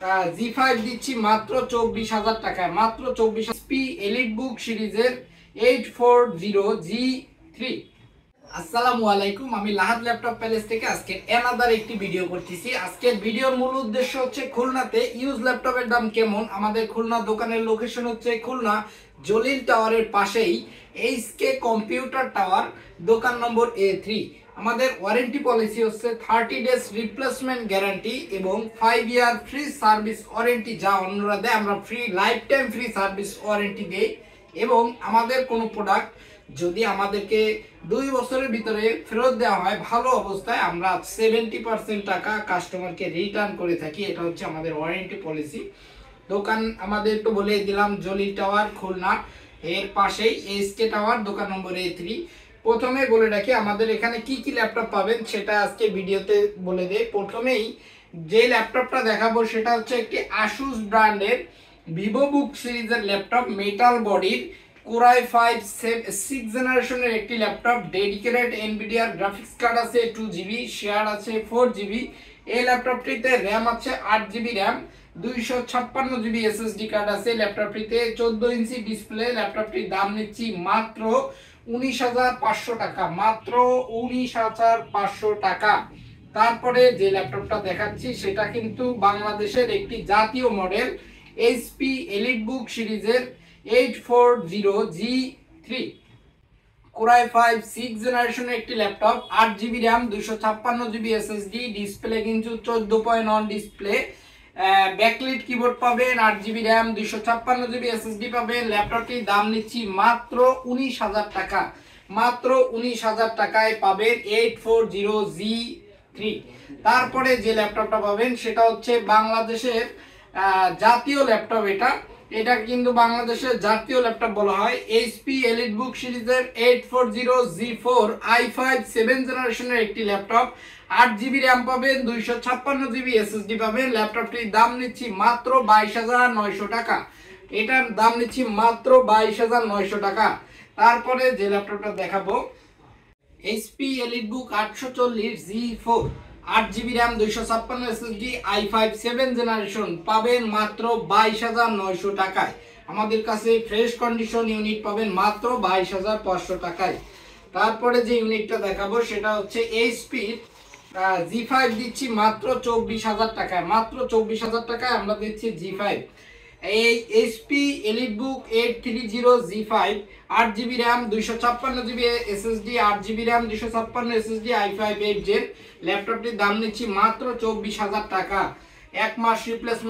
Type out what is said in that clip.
জি5 দিচ্ছি মাত্র 24,000 টাকায়, মাত্র 24 পি এলিট বুক সিরিজের 840G3। আসসালামু আলাইকুম, আমি লাহাদ ল্যাপটপ প্যালেস থেকে আজকে অ্যানাদার একটি ভিডিও করতেছি। আজকের ভিডিওর মূল উদ্দেশ্য হচ্ছে খুলনাতে ইউজ ল্যাপটপের দাম কেমন। আমাদের খুলনা দোকানের লোকেশন হচ্ছে খুলনা জলিল টাওয়ারের পাশেই এইচকে কম্পিউটার টাওয়ার, দোকান নম্বর A3। আমাদের ওয়ারেন্টি পলিসি হচ্ছে 30 ডেজ রিপ্লেসমেন্ট গ্যারান্টি এবং 5 ইয়ার ফ্রি সার্ভিস ওয়ারেন্টি। যা অন্যরা দেয়, আমরা free life time free service warranty দেই। এবং আমাদের কোনো প্রোডাক্ট যদি আমাদেরকে 2 বছরের ভিতরে ফেরত দেওয়া হয় ভালো অবস্থায়, আমরা 70% টাকা কাস্টমারকে রিটার্ন করে থাকি। এটা হচ্ছে আমাদের ওয়ারেন্টি পলিসি। দোকান আমাদের একটু বলে দিলাম, জলিল টাওয়ার খুলনা, এর পাশেই এসকে টাওয়ার, দোকান নম্বর A3। প্রথমে বলে রাখি আমাদের এখানে কি কি ল্যাপটপ পাবেন সেটা আজকে ভিডিওতে বলে দেই। প্রথমেই যে ল্যাপটপটা দেখাবো সেটা হচ্ছে একটি আসুস ব্র্যান্ডের ভিভো বুক সিরিজের ল্যাপটপ, মেটাল বডির, কোর i5 6 জেনারেশনের একটি ল্যাপটপ। ডেডিকেটেড এনভিডিআর গ্রাফিক্স কার্ড আছে 2GB, শেয়ার আছে 4GB। এই ল্যাপটপটিতে র্যাম আছে 8GB RAM, 256GB SSD card আছে। ল্যাপটপটিতে 14 ইঞ্চি ডিসপ্লে। ল্যাপটপটির দাম নিচ্ছি মাত্র 19,500 টাকা, মাত্র 19,500 টাকা। তারপরে যে ল্যাপটপটা দেখাচ্ছি সেটা কিন্তু বাংলাদেশের একটি জাতীয় মডেল, এইচপি এলিট বুক সিরিজের 840G3, কোর i5 6 জেনারেশনের একটি laptop, 8GB RAM, 256GB SSD। Display কিন্তু 14.1 ডিসপ্লে। ব্যাকলিট কিবোর্ড পাবেন, 8GB র্যাম, 256GB SSD পাবেন। ল্যাপটপটির দাম নিচ্ছি মাত্র 19,000 টাকা, মাত্র 19,000 টাকায় পাবেন 840G3। তারপরে যে ল্যাপটপটা পাবেন সেটা হচ্ছে বাংলাদেশের জাতীয় ল্যাপটপ। এটা কিন্তু বাংলাদেশের জাতীয় ল্যাপটপ বলা হয়, এইচপি এলিট বুক সিরিজের 840G4 i5 7 জেনারেশনের একটি ল্যাপটপ। 8GB র্যাম পাবেন, 256GB SSD পাবেন। ল্যাপটপটির দাম নিচ্ছি মাত্র 22,900 টাকা। এটার দাম নিচ্ছি মাত্র 22,900 টাকা। তারপরে যে ল্যাপটপটা দেখাবো, এইচপি এলিট বুক 840G4, 8GB RAM, 256 SSD, i5 7 generation পাবেন মাত্র 22,900 টাকায়। আমাদের কাছে ফ্রেশ কন্ডিশন ইউনিট পাবেন মাত্র 22,500 টাকায়। তারপরে যে ইউনিটটা দেখাবো সেটা হচ্ছে এইচপির G5 দিচ্ছি মাত্র 24,000 টাকায়, মাত্র 24,000 টাকায় আমরা দিচ্ছি G5। এই HP elite book 830G5, 8GB RAM, 256GB SSD, 8GB RAM, 256 SSD, i5 8 gen. ল্যাপটপটির দাম নিচ্ছি মাত্র 24,000 টাকা। 1 মাস রিপ্লেসমেন্ট